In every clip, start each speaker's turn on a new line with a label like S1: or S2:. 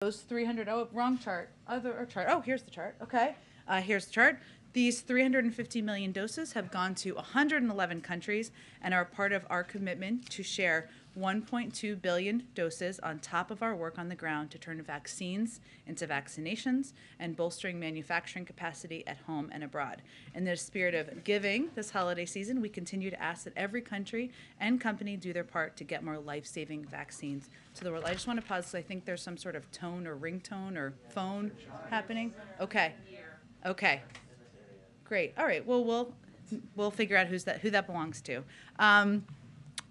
S1: Those 300, oh, wrong chart, other chart, oh, here's the chart, okay. Here's the chart. These 350 million doses have gone to 111 countries and are part of our commitment to share 1.2 billion doses on top of our work on the ground to turn vaccines into vaccinations and bolstering manufacturing capacity at home and abroad. In the spirit of giving this holiday season, we continue to ask that every country and company do their part to get more life-saving vaccines to the world. I just want to pause because I think there's some sort of tone or ringtone or phone happening. Okay. Okay. Great. All right. Well, we'll figure out who that belongs to.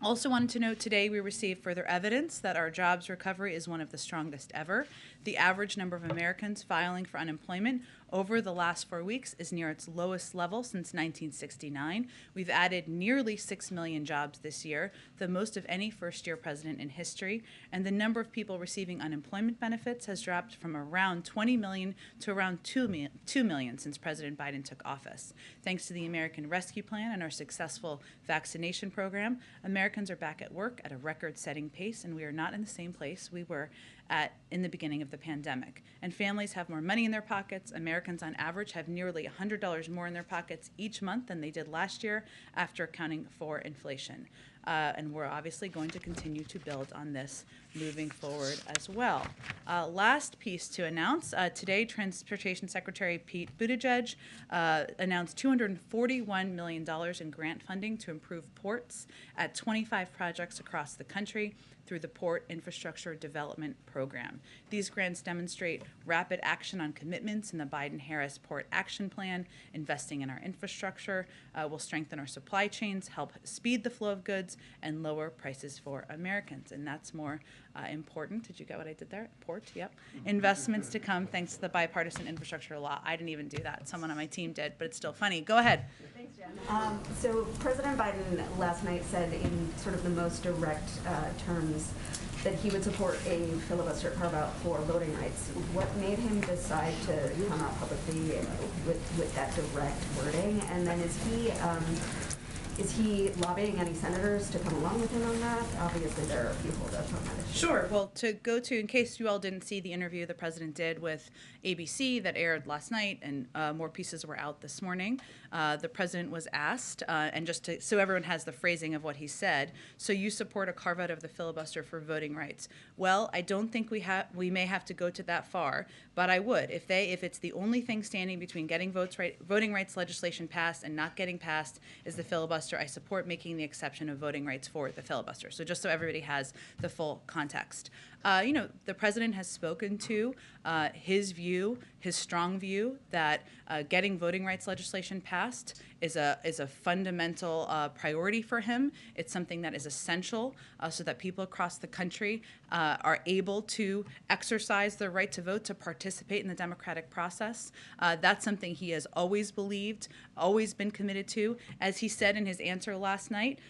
S1: Also wanted to note today we received further evidence that our jobs recovery is one of the strongest ever. The average number of Americans filing for unemployment over the last 4 weeks is near its lowest level since 1969. We've added nearly 6 million jobs this year, the most of any first-year president in history, and the number of people receiving unemployment benefits has dropped from around 20 million to around 2 million since President Biden took office. Thanks to the American Rescue Plan and our successful vaccination program, Americans are back at work at a record-setting pace, and we are not in the same place we were at in the beginning of the pandemic. And families have more money in their pockets. Americans on average have nearly $100 more in their pockets each month than they did last year after accounting for inflation. And we're obviously going to continue to build on this moving forward as well. Last piece to announce, today Transportation Secretary Pete Buttigieg announced $241 million in grant funding to improve ports at 25 projects across the country through the Port Infrastructure Development Program. These grants demonstrate rapid action on commitments in the Biden-Harris Port Action Plan. Investing in our infrastructure will strengthen our supply chains, help speed the flow of goods, and lower prices for Americans. And that's more important. Did you get what I did there? Port, yep. Investments to come thanks to the bipartisan infrastructure law. I didn't even do that. Someone on my team did, but it's still funny. Go ahead.
S2: Thanks, Jen. So President Biden last night said in sort of the most direct terms that he would support a filibuster carve-out for voting rights. What made him decide to come out publicly with that direct wording? And then is he lobbying any senators to come along with him on that? Obviously, there are a few holdups on that issue.
S1: Sure. Well, to go to, in case you all didn't see the interview the president did with ABC that aired last night, and more pieces were out this morning, the president was asked, and just to, so everyone has the phrasing of what he said, so you support a carve-out of the filibuster for voting rights. Well, I don't think we may have to go to that far, but I would. If it's the only thing standing between getting voting rights legislation passed and not getting passed is the filibuster, I support making the exception of voting rights for the filibuster. So just so everybody has the full context. The president has spoken to his view, his strong view that getting voting rights legislation passed is a fundamental priority for him. It's something that is essential so that people across the country are able to exercise their right to vote, to participate in the democratic process. That's something he has always believed, always been committed to. As he said in his answer last night,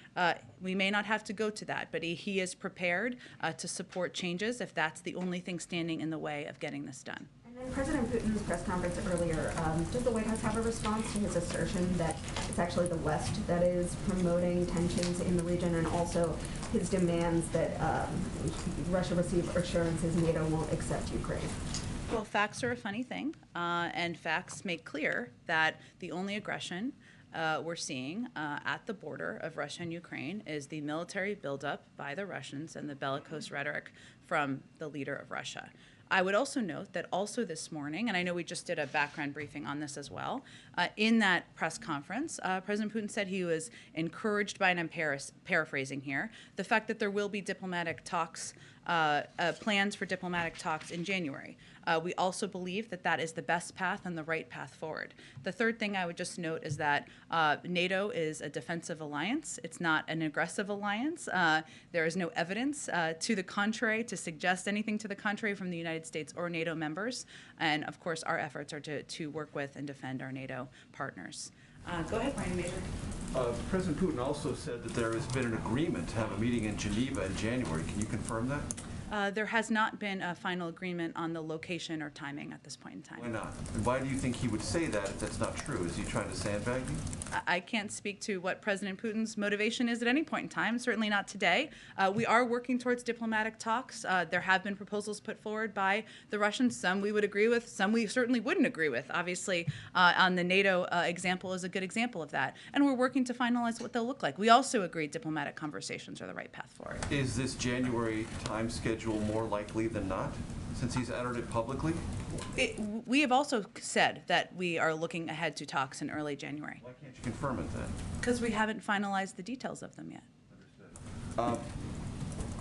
S1: we may not have to go to that, but he is prepared to support changes if that's the only thing standing in the way of getting this done.
S2: And then President Putin's press conference earlier, does the White House have a response to his assertion that it's actually the West that is promoting tensions in the region, and also his demands that Russia receive assurances NATO won't accept Ukraine?
S1: Well, facts are a funny thing, and facts make clear that the only aggression we're seeing at the border of Russia and Ukraine is the military buildup by the Russians and the bellicose rhetoric from the leader of Russia. I would also note that also this morning, and I know we just did a background briefing on this as well, in that press conference, President Putin said he was encouraged by, and I'm paraphrasing here, the fact that there will be diplomatic talks, plans for diplomatic talks in January. We also believe that that is the best path and the right path forward. The third thing I would just note is that NATO is a defensive alliance. It's not an aggressive alliance. There is no evidence to the contrary, to suggest anything to the contrary from the United States or NATO members. And of course, our efforts are to work with and defend our NATO partners. Go ahead, Brian Major.
S3: President Putin also said that there has been an agreement to have a meeting in Geneva in January. Can you confirm that?
S1: There has not been a final agreement on the location or timing at this point in time.
S3: Why not? And why do you think he would say that if that's not true? Is he trying to sandbag you?
S1: I can't speak to what President Putin's motivation is at any point in time, certainly not today. We are working towards diplomatic talks. There have been proposals put forward by the Russians. Some we would agree with, some we certainly wouldn't agree with. Obviously, on the NATO example is a good example of that. And we're working to finalize what they'll look like. We also agree diplomatic conversations are the right path forward.
S3: Is this January time schedule more likely than not, since he's uttered it publicly?
S1: We have also said that we are looking ahead to talks in early January.
S3: Why can't you confirm it then?
S1: Because we haven't finalized the details of them yet.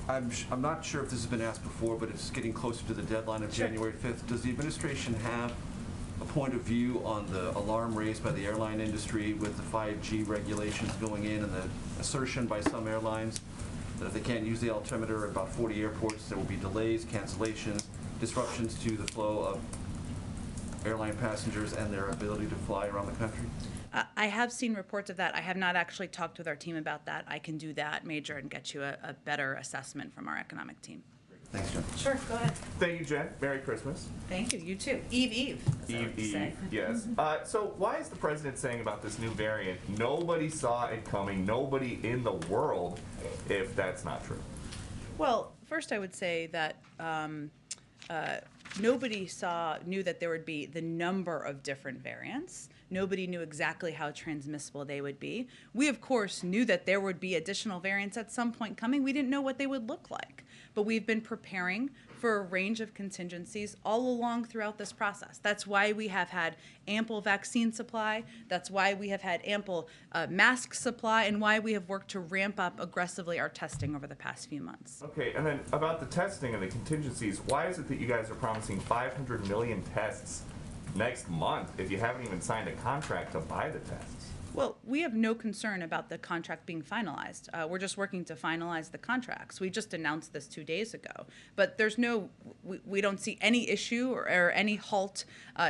S3: I'm not sure if this has been asked before, but it's getting closer to the deadline of
S1: Sure.
S3: January 5th. Does the administration have a point of view on the alarm raised by the airline industry with the 5G regulations going in and the assertion by some airlines that if they can't use the altimeter at about 40 airports, there will be delays, cancellations, disruptions to the flow of airline passengers and their ability to fly around the country?
S1: I have seen reports of that. I have not actually talked with our team about that. I can do that, Major, and get you a better assessment from our economic team.
S3: Thanks, Jen.
S1: Sure, go ahead.
S4: Thank you, Jen. Merry Christmas.
S1: Thank you. You too. Eve, as I like to say.
S4: Yes. So why is the president saying about this new variant, nobody saw it coming, nobody in the world, if that's not true?
S1: Well, first I would say that nobody knew that there would be the number of different variants. Nobody knew exactly how transmissible they would be. We, of course, knew that there would be additional variants at some point coming. We didn't know what they would look like. But we've been preparing for a range of contingencies all along throughout this process. That's why we have had ample vaccine supply. That's why we have had ample mask supply, and why we have worked to ramp up aggressively our testing over the past few months.
S4: Okay, and then about the testing and the contingencies, why is it that you guys are promising 500 million tests next month if you haven't even signed a contract to buy the tests?
S1: Well, we have no concern about the contract being finalized. We're just working to finalize the contracts. We just announced this 2 days ago. But there's we don't see any issue or any halt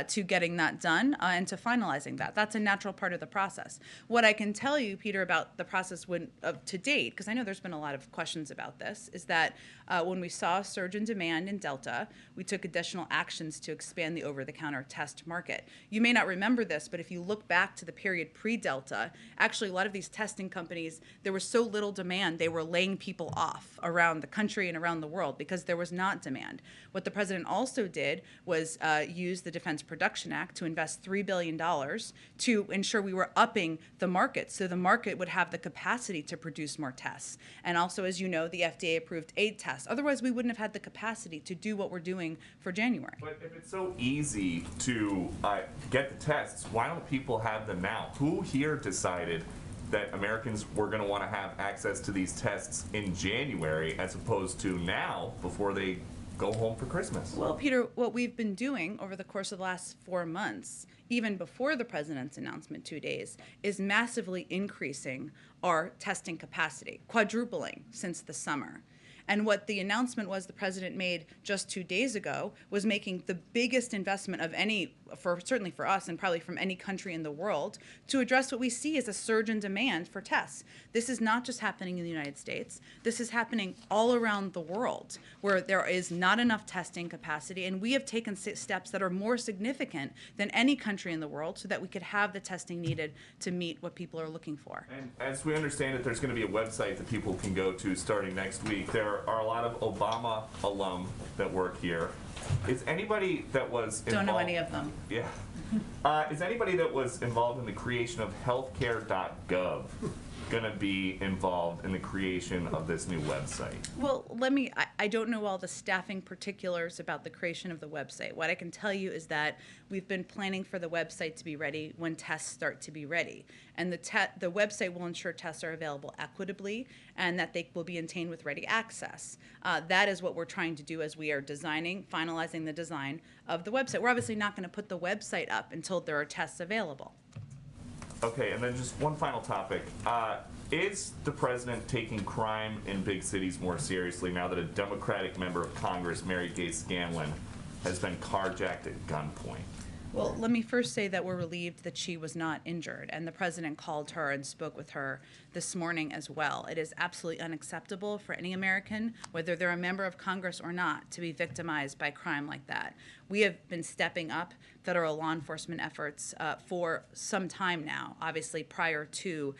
S1: to getting that done and to finalizing that. That's a natural part of the process. What I can tell you, Peter, about the process to date, because I know there's been a lot of questions about this, is that when we saw a surge in demand in Delta, we took additional actions to expand the over-the-counter test market. You may not remember this, but if you look back to the period pre-Delta, actually a lot of these testing companies, there was so little demand, they were laying people off around the country and around the world because there was not demand. What the president also did was use the Defense Production Act to invest $3 billion to ensure we were upping the market so the market would have the capacity to produce more tests. And also, as you know, the FDA approved 8 tests. Otherwise, we wouldn't have had the capacity to do what we're doing for January.
S4: But if it's so easy to get the tests, why don't people have them now? Who here decided that Americans were going to want to have access to these tests in January as opposed to now before they go home for Christmas?
S1: Well, Peter, what we've been doing over the course of the last 4 months, even before the president's announcement 2 days, is massively increasing our testing capacity, quadrupling since the summer. And what the announcement was the president made just 2 days ago was making the biggest investment of any, certainly for us and probably from any country in the world, to address what we see as a surge in demand for tests. This is not just happening in the United States. This is happening all around the world where there is not enough testing capacity, and we have taken steps that are more significant than any country in the world so that we could have the testing needed to meet what people are looking for.
S4: And as we understand it, there's going to be a website that people can go to starting next week. There are a lot of Obama alum that work here. Is anybody that was involved...
S1: Don't know any of them.
S4: Yeah. Is anybody that was involved in the creation of healthcare.gov going to be involved in the creation of this new website?
S1: Well, I don't know all the staffing particulars about the creation of the website. What I can tell you is that we've been planning for the website to be ready when tests start to be ready. And the website will ensure tests are available equitably and that they will be obtained with ready access. That is what we're trying to do as we are finalizing the design of the website. We're obviously not going to put the website up until there are tests available.
S4: Okay, and then just one final topic. Is the president taking crime in big cities more seriously now that a Democratic member of Congress, Mary Gay Scanlon, has been carjacked at gunpoint?
S1: Well, let me first say that we're relieved that she was not injured, and the president called her and spoke with her this morning as well. It is absolutely unacceptable for any American, whether they're a member of Congress or not, to be victimized by crime like that. We have been stepping up federal law enforcement efforts for some time now, obviously prior to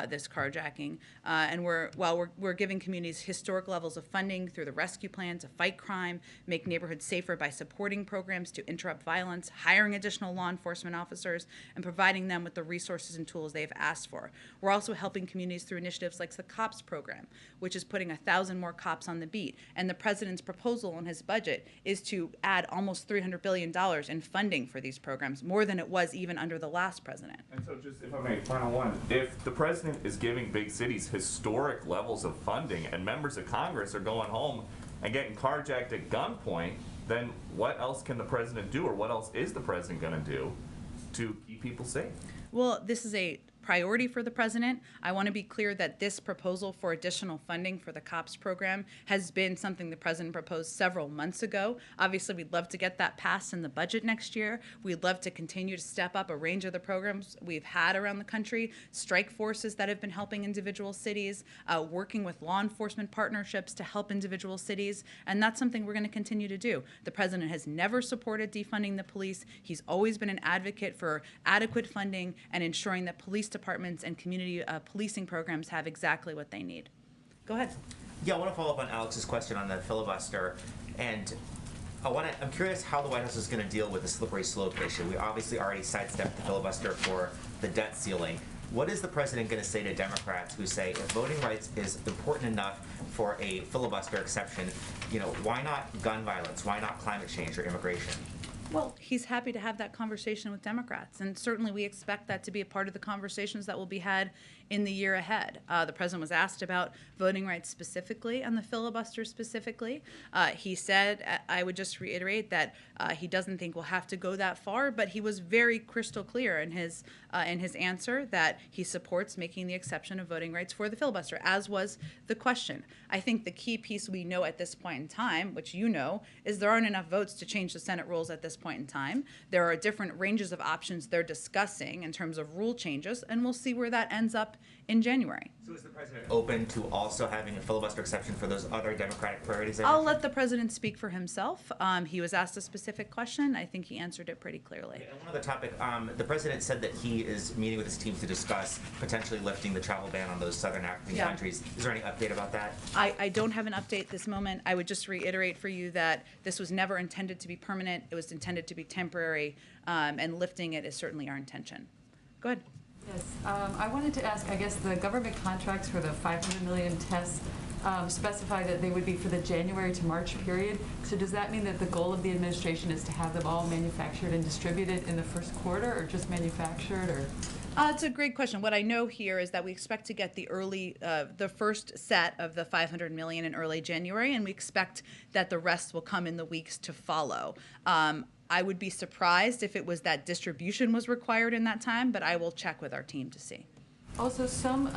S1: this carjacking. And we're giving communities historic levels of funding through the rescue plan to fight crime, make neighborhoods safer by supporting programs to interrupt violence, hiring additional law enforcement officers, and providing them with the resources and tools they've asked for. We're also helping communities through initiatives like the COPS program, which is putting 1,000 more cops on the beat. And the president's proposal in his budget is to add almost $300 billion in funding for these programs, more than it was even under the last president.
S4: And so just, if I may, final one. If the president is giving big cities historic levels of funding and members of Congress are going home and getting carjacked at gunpoint, then what else can the president do, or what else is the president going to do to keep people safe?
S1: Well, this is a priority for the president. I want to be clear that this proposal for additional funding for the COPS program has been something the president proposed several months ago. Obviously, we'd love to get that passed in the budget next year. We'd love to continue to step up a range of the programs we've had around the country, strike forces that have been helping individual cities, working with law enforcement partnerships to help individual cities, and that's something we're going to continue to do. The president has never supported defunding the police. He's always been an advocate for adequate funding and ensuring that police departments and community policing programs have exactly what they need. Go ahead.
S5: Yeah, I want to follow up on Alex's question on the filibuster, and I'm curious how the White House is going to deal with the slippery slope issue. We obviously already sidestepped the filibuster for the debt ceiling. What is the president going to say to Democrats who say, if voting rights is important enough for a filibuster exception, why not gun violence? Why not climate change or immigration?
S1: Well, he's happy to have that conversation with Democrats, and certainly we expect that to be a part of the conversations that will be had in the year ahead. The president was asked about voting rights specifically and the filibuster specifically. He said, I would just reiterate that he doesn't think we'll have to go that far, but he was very crystal clear in his answer that he supports making the exception of voting rights for the filibuster, as was the question. I think the key piece we know at this point in time, which you know, is there aren't enough votes to change the Senate rules at this point in time. There are different ranges of options they're discussing in terms of rule changes, and we'll see where that ends up in January.
S5: So is the president open to also having a filibuster exception for those other Democratic priorities?
S1: I'll let the president speak for himself. He was asked a specific question. I think he answered it pretty clearly.
S5: Okay, and one other topic, the president said that he is meeting with his team to discuss potentially lifting the travel ban on those southern African countries. Is there any update about that?
S1: I don't have an update this moment. I would just reiterate for you that this was never intended to be permanent. It was intended to be temporary, and lifting it is certainly our intention. Go ahead.
S6: Yes, I wanted to ask, I guess the government contracts for the 500 million tests specify that they would be for the January to March period. So does that mean that the goal of the administration is to have them all manufactured and distributed in the first quarter, or just manufactured, or?
S1: It's a great question. What I know here is that we expect to get the first set of the 500 million in early January, and we expect that the rest will come in the weeks to follow. I would be surprised if it was that distribution was required in that time, but I will check with our team to see.
S6: Also, some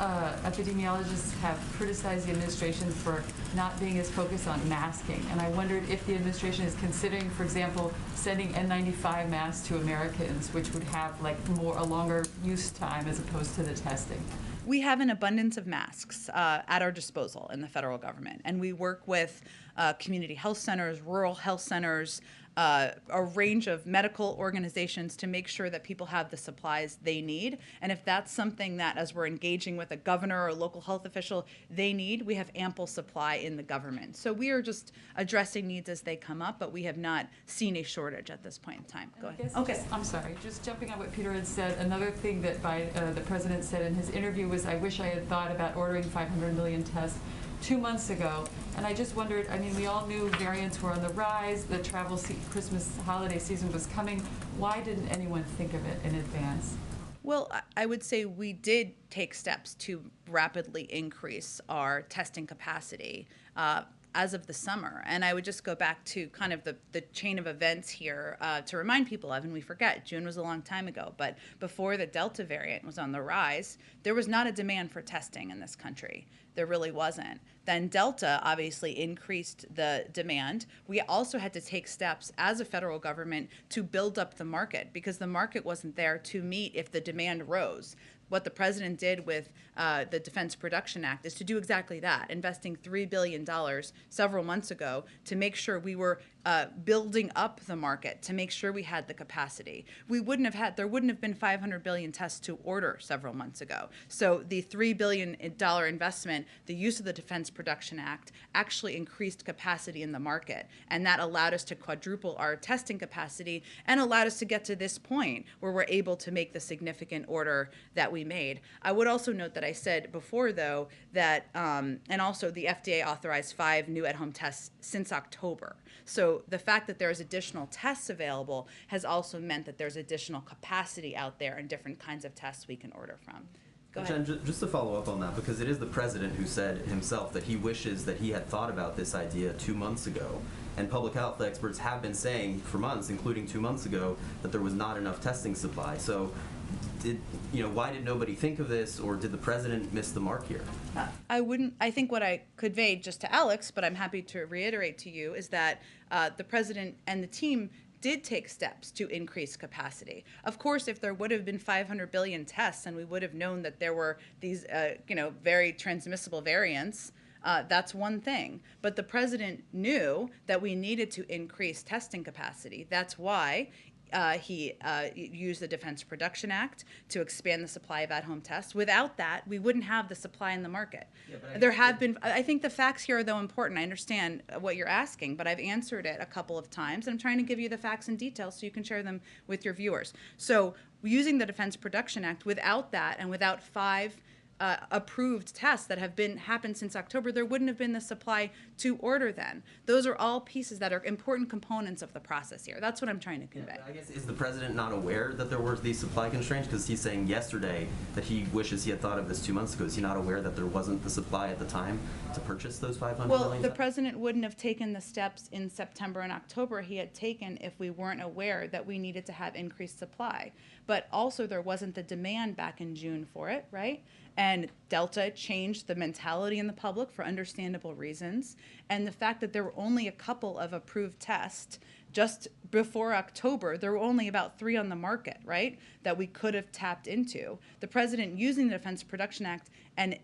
S6: epidemiologists have criticized the administration for not being as focused on masking, and I wondered if the administration is considering, for example, sending N95 masks to Americans, which would have a longer use time as opposed to the testing.
S1: We have an abundance of masks at our disposal in the federal government, and we work with community health centers, rural health centers, a range of medical organizations to make sure that people have the supplies they need. And if that's something that, as we're engaging with a governor or a local health official, they need, we have ample supply in the government. So we are just addressing needs as they come up, but we have not seen a shortage at this point in time. Go ahead.
S6: Okay. I'm sorry, just jumping on what Peter had said, another thing that the president said in his interview was, I wish I had thought about ordering 500 million tests 2 months ago. And I just wondered, we all knew variants were on the rise, the Christmas holiday season was coming. Why didn't anyone think of it in advance?
S1: Well, I would say we did take steps to rapidly increase our testing capacity. as of the summer. And I would just go back to kind of the chain of events here to remind people of, and we forget, June was a long time ago, but before the Delta variant was on the rise, there was not a demand for testing in this country. There really wasn't. Then Delta obviously increased the demand. We also had to take steps as a federal government to build up the market because the market wasn't there to meet if the demand rose. What the president did with the Defense Production Act is to do exactly that, investing $3 billion several months ago to make sure we were building up the market, to make sure we had the capacity. There wouldn't have been 500 billion tests to order several months ago. So the $3 billion investment, the use of the Defense Production Act, actually increased capacity in the market. And that allowed us to quadruple our testing capacity and allowed us to get to this point where we're able to make the significant order that we made. I would also note that I said before, though, that, and also the FDA authorized 5 new at-home tests since October. So the fact that there's additional tests available has also meant that there's additional capacity out there and different kinds of tests we can order from. Go ahead.
S7: Jen, just to follow up on that, because it is the president who said himself that he wishes that he had thought about this idea 2 months ago. And public health experts have been saying for months, including 2 months ago, that there was not enough testing supply. So why did nobody think of this, or did the president miss the mark here?
S1: I think what I conveyed just to Alex, but I'm happy to reiterate to you, is that the president and the team did take steps to increase capacity. Of course, if there would have been 500 billion tests and we would have known that there were these, very transmissible variants, that's one thing. But the president knew that we needed to increase testing capacity. That's why he used the Defense Production Act to expand the supply of at-home tests. Without that, we wouldn't have the supply in the market. Yeah, I think the facts here are, though, important. I understand what you're asking, but I've answered it a couple of times. I'm trying to give you the facts and details so you can share them with your viewers. So using the Defense Production Act, without that and without 5 approved tests that have happened since October, there wouldn't have been the supply to order then. Those are all pieces that are important components of the process here. That's what I'm trying to convey.
S7: Yeah, I guess, is the president not aware that there were these supply constraints? Because he's saying yesterday that he wishes he had thought of this 2 months ago. Is he not aware that there wasn't the supply at the time to purchase those 500
S1: Well,
S7: million
S1: the
S7: tests?
S1: president wouldn't have taken the steps in September and October he had taken if we weren't aware that we needed to have increased supply. But also there wasn't the demand back in June for it, right? And Delta changed the mentality in the public for understandable reasons. And the fact that there were only a couple of approved tests just before October, there were only about 3 on the market, right, that we could have tapped into. The president, using the Defense Production Act and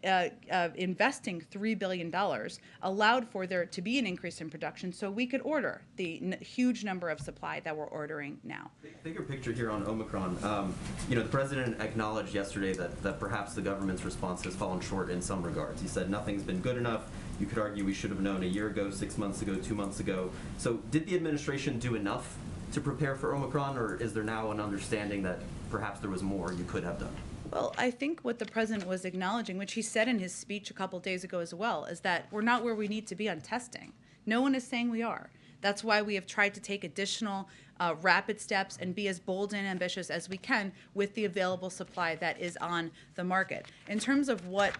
S1: investing $3 billion, allowed for there to be an increase in production so we could order the huge number of supply that we're ordering now.
S7: Bigger picture here on Omicron. The president acknowledged yesterday that perhaps the government's response has fallen short in some regards. He said nothing's been good enough. You could argue we should have known a year ago, 6 months ago, 2 months ago. So did the administration do enough to prepare for Omicron, or is there now an understanding that perhaps there was more you could have done?
S1: Well, I think what the president was acknowledging, which he said in his speech a couple days ago as well, is that we're not where we need to be on testing. No one is saying we are. That's why we have tried to take additional rapid steps and be as bold and ambitious as we can with the available supply that is on the market. In terms of what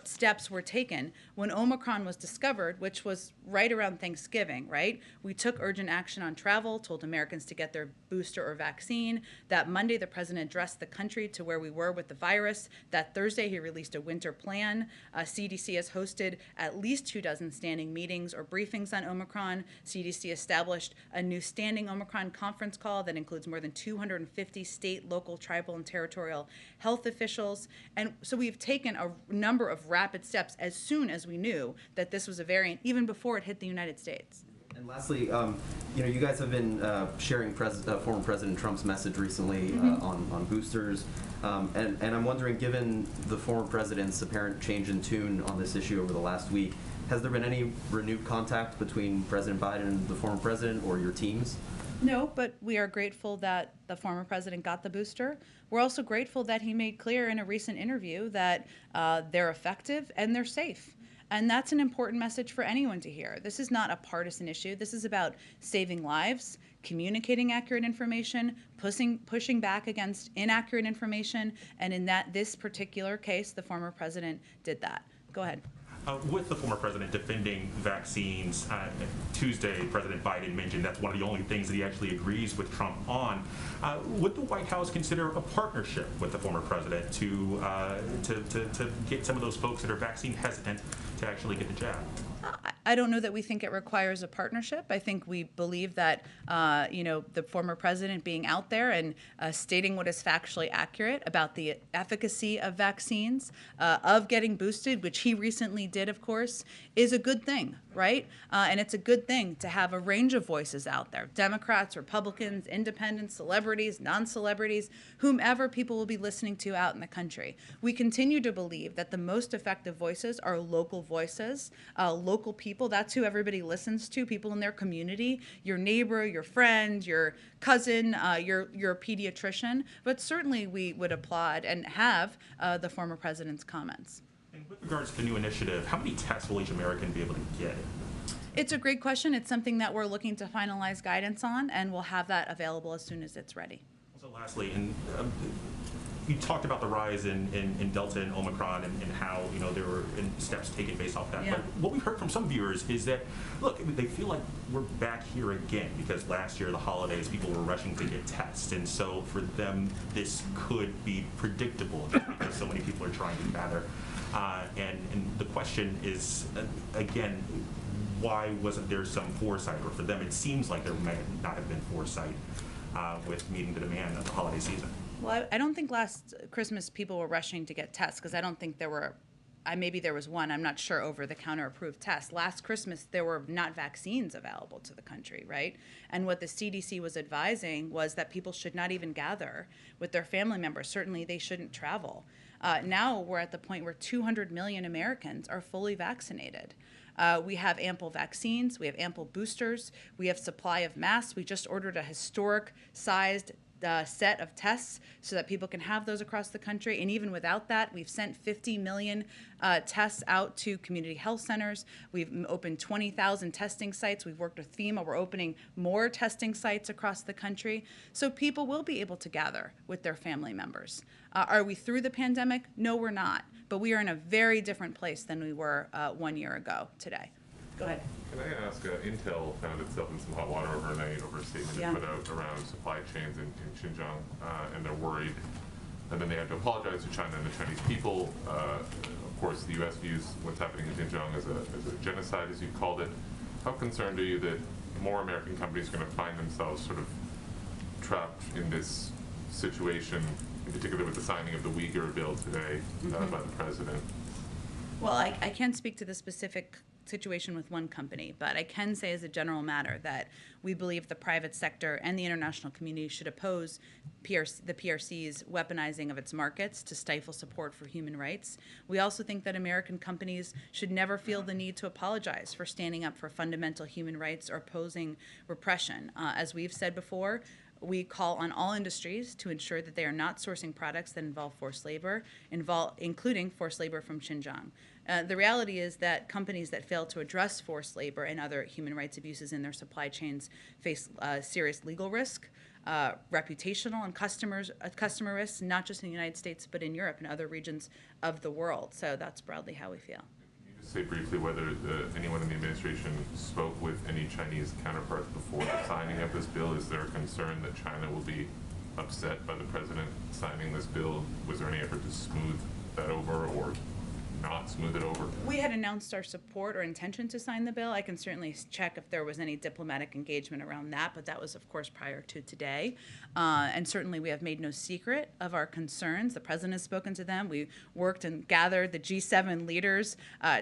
S1: steps were taken, when Omicron was discovered, which was right around Thanksgiving, right? We took urgent action on travel, told Americans to get their booster or vaccine. That Monday, the president addressed the country to where we were with the virus. That Thursday, he released a winter plan. CDC has hosted at least 24 standing meetings or briefings on Omicron. CDC established a new standing Omicron conference call that includes more than 250 state, local, tribal, and territorial health officials. And so we've taken a number of rapid steps as soon as we knew that this was a variant, even before it hit the United States.
S7: And lastly, you guys have been sharing former President Trump's message recently on boosters, and I'm wondering, given the former president's apparent change in tune on this issue over the last week, has there been any renewed contact between President Biden and the former president or your teams?
S1: No, but we are grateful that the former president got the booster. We're also grateful that he made clear in a recent interview that they're effective and they're safe. And that's an important message for anyone to hear. This is not a partisan issue. This is about saving lives, communicating accurate information, pushing back against inaccurate information. And in this particular case, the former president did that. Go ahead.
S8: with the former president defending vaccines, Tuesday, President Biden mentioned that's one of the only things that he actually agrees with Trump on. Would the White House consider a partnership with the former president to get some of those folks that are vaccine hesitant to actually get the jab?
S1: I don't know that we think it requires a partnership. I think we believe that, the former president being out there and stating what is factually accurate about the efficacy of vaccines, of getting boosted, which he recently did, of course, is a good thing, right? And it's a good thing to have a range of voices out there, Democrats, Republicans, independents, celebrities, non-celebrities, whomever people will be listening to out in the country. We continue to believe that the most effective voices are local voices, local people. That's who everybody listens to, people in their community, your neighbor, your friend, your cousin, your pediatrician. But certainly we would applaud and have the former president's comments.
S8: And with regards to the new initiative, how many tests will each American be able to get?
S1: It's a great question. It's something that we're looking to finalize guidance on, and we'll have that available as soon as it's ready.
S8: So lastly, you talked about the rise in Delta and Omicron and how there were steps taken based off that.
S1: Yeah.
S8: But what we've heard from some viewers is that, look, they feel like we're back here again because last year, the holidays, people were rushing to get tests. And so for them, this could be predictable just because so many people are trying to gather. And the question is, again, why wasn't there some foresight? Or for them, it seems like there may not have been foresight with meeting the demand of the holiday season.
S1: Well, I don't think last Christmas people were rushing to get tests because I don't think there were, maybe there was one, I'm not sure, over-the-counter approved test. Last Christmas, there were not vaccines available to the country, right? And what the CDC was advising was that people should not even gather with their family members. Certainly, they shouldn't travel. Now we're at the point where 200 million Americans are fully vaccinated. We have ample vaccines, we have ample boosters, we have supply of masks. We just ordered a historic-sized set of tests so that people can have those across the country. And even without that, we've sent 50 million tests out to community health centers. We've opened 20,000 testing sites. We've worked with FEMA. We're opening more testing sites across the country. So people will be able to gather with their family members. Are we through the pandemic? No, we're not. But we are in a very different place than we were 1 year ago today. Go ahead.
S9: Can I ask, Intel found itself in some hot water overnight over a statement
S1: Yeah.
S9: it put out around supply chains in Xinjiang, and they're worried. And then they had to apologize to China and the Chinese people. Of course, the U.S. views what's happening in Xinjiang as a genocide, as you called it. How concerned are you that more American companies are going to find themselves sort of trapped in this situation, in particular with the signing of the Uyghur bill today by the president?
S1: Well, I can't speak to the specific situation with one company, but I can say as a general matter that we believe the private sector and the international community should oppose the PRC's weaponizing of its markets to stifle support for human rights. We also think that American companies should never feel the need to apologize for standing up for fundamental human rights or opposing repression. As we've said before, we call on all industries to ensure that they are not sourcing products that involve forced labor, including forced labor from Xinjiang. The reality is that companies that fail to address forced labor and other human rights abuses in their supply chains face serious legal risk, reputational and customer risks, not just in the United States, but in Europe and other regions of the world. So that's broadly how we feel.
S9: Can you just say briefly whether anyone in the administration spoke with any Chinese counterparts before the signing of this bill? Is there a concern that China will be upset by the president signing this bill? Was there any effort to smooth that over or not smooth it over?
S1: We had announced our support or intention to sign the bill. I can certainly check if there was any diplomatic engagement around that, but that was, of course, prior to today. And certainly we have made no secret of our concerns. The president has spoken to them. We worked and gathered the G7 leaders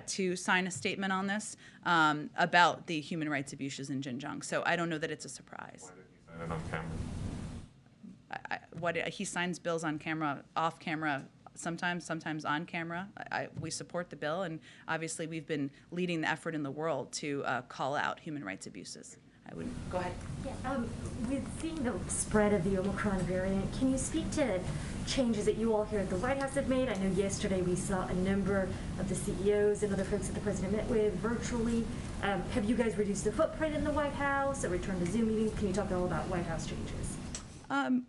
S1: to sign a statement on this about the human rights abuses in Xinjiang. So I don't know that it's a surprise.
S9: Why did he sign it on camera?
S1: He signs bills on camera, off camera, sometimes on camera. We support the bill, and obviously we've been leading the effort in the world to call out human rights abuses. Go ahead.
S10: Yeah, with seeing the spread of the Omicron variant, can you speak to changes that you all here at the White House have made? I know yesterday we saw a number of the CEOs and other folks that the president met with virtually. Have you guys reduced the footprint in the White House, a return to Zoom meetings? Can you talk all about White House changes?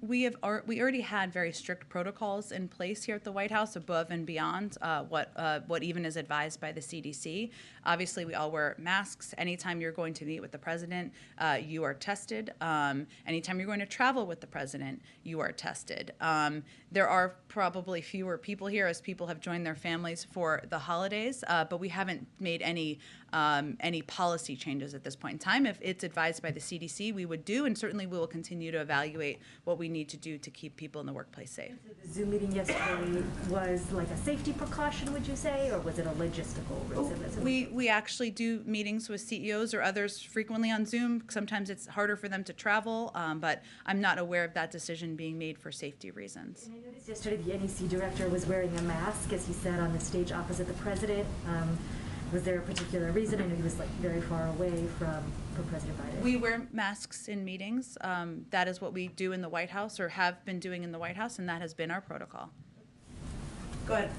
S1: We already had very strict protocols in place here at the White House, above and beyond what even is advised by the CDC. Obviously, we all wear masks. Anytime you're going to meet with the president, you are tested. Anytime you're going to travel with the president, you are tested. There are probably fewer people here as people have joined their families for the holidays, but we haven't made any policy changes at this point in time. If it's advised by the CDC, we would do, and certainly we will continue to evaluate what we need to do to keep people in the workplace safe.
S10: The Zoom meeting yesterday was like a safety precaution, would you say, or was it a logistical reason?
S1: We actually do meetings with CEOs or others frequently on Zoom. Sometimes it's harder for them to travel, but I'm not aware of that decision being made for safety reasons.
S10: And I noticed yesterday the NEC director was wearing a mask as he sat on the stage opposite the president. Was there a particular reason? I know he was like very far away from President Biden.
S1: We wear masks in meetings. That is what we do in the White House, or have been doing in the White House, and that has been our protocol. Go ahead.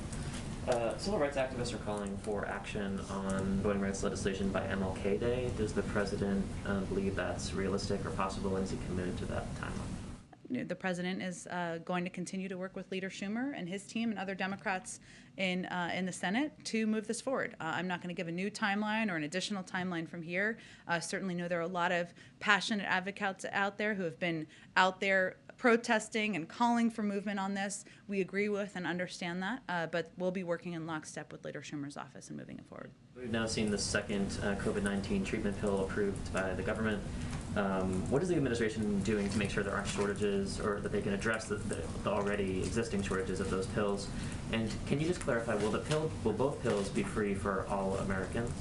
S11: Civil rights activists are calling for action on voting rights legislation by MLK Day. Does the president believe that's realistic or possible, and is he committed to that timeline?
S1: The president is going to continue to work with Leader Schumer and his team and other Democrats in the Senate to move this forward. I'm not going to give a new timeline or an additional timeline from here. Certainly know there are a lot of passionate advocates out there who have been out there protesting and calling for movement on this. We agree with and understand that, but we'll be working in lockstep with Leader Schumer's office and moving it forward.
S11: We've now seen the second COVID-19 treatment pill approved by the government. What is the administration doing to make sure there aren't shortages, or that they can address the already existing shortages of those pills? And can you just clarify, will both pills be free for all Americans?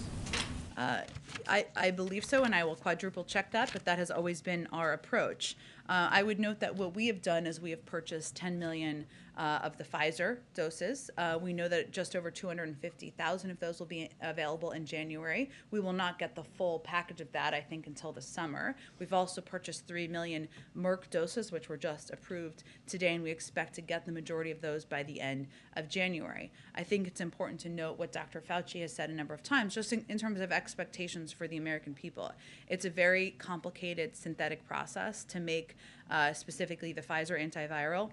S1: I believe so, and I will quadruple check that, but that has always been our approach. I would note that what we have done is we have purchased 10 million of the Pfizer doses. We know that just over 250,000 of those will be available in January. We will not get the full package of that, I think, until the summer. We've also purchased 3 million Merck doses, which were just approved today, and we expect to get the majority of those by the end of January. I think it's important to note what Dr. Fauci has said a number of times, just in terms of expectations for the American people. It's a very complicated synthetic process to make specifically the Pfizer antiviral.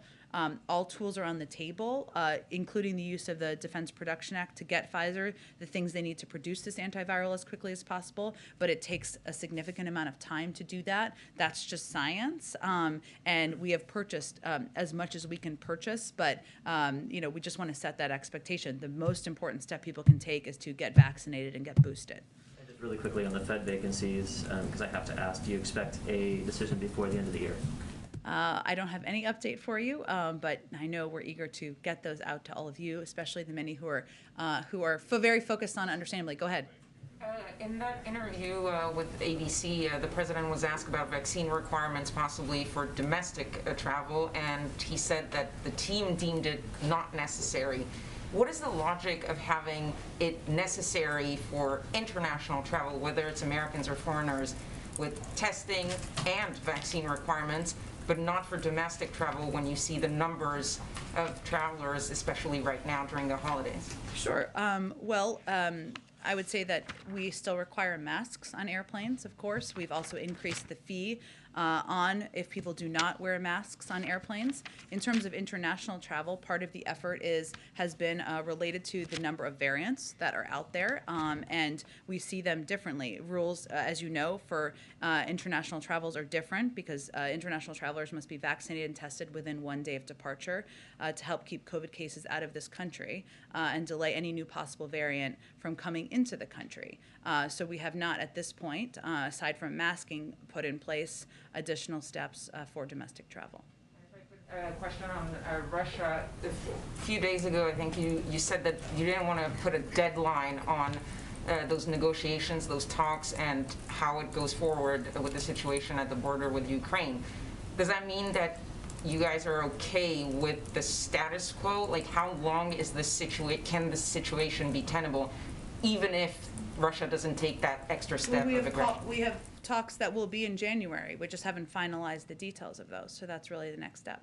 S1: All tools are on the table, including the use of the Defense Production Act to get Pfizer the things they need to produce this antiviral as quickly as possible, but it takes a significant amount of time to do that. That's just science, and we have purchased as much as we can purchase, but we just want to set that expectation. The most important step people can take is to get vaccinated and get boosted.
S11: And just really quickly on the Fed vacancies, because I have to ask, do you expect a decision before the end of the year?
S1: I don't have any update for you, but I know we're eager to get those out to all of you, especially the many who are very focused on, understandably. Go ahead.
S12: In that interview with ABC, the president was asked about vaccine requirements possibly for domestic travel, and he said that the team deemed it not necessary. What is the logic of having it necessary for international travel, whether it's Americans or foreigners, with testing and vaccine requirements, but not for domestic travel when you see the numbers of travelers, especially right now during the holidays?
S1: Sure. I would say that we still require masks on airplanes, of course. We've also increased the fee on if people do not wear masks on airplanes. In terms of international travel, part of the effort has been related to the number of variants that are out there, and we see them differently. Rules, as you know, for international travels are different because international travelers must be vaccinated and tested within 1 day of departure to help keep COVID cases out of this country and delay any new possible variant from coming into the country. So we have not, at this point, aside from masking, put in place additional steps for domestic travel.
S12: A question on Russia. A few days ago, I think you said that you didn't want to put a deadline on those negotiations, those talks, and how it goes forward with the situation at the border with Ukraine. Does that mean that you guys are okay with the status quo? Like, how long is this can this situation be tenable, even if Russia doesn't take that extra step of aggression?
S1: We have talks that will be in January. We just haven't finalized the details of those, so that's really the next step.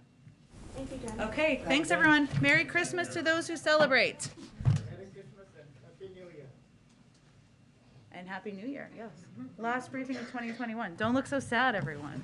S2: Thank you, Jen.
S1: Okay, thanks everyone. Merry Christmas to those who celebrate.
S13: Merry Christmas and Happy New Year.
S1: And Happy New Year, yes. Last briefing of 2021. Don't look so sad, everyone.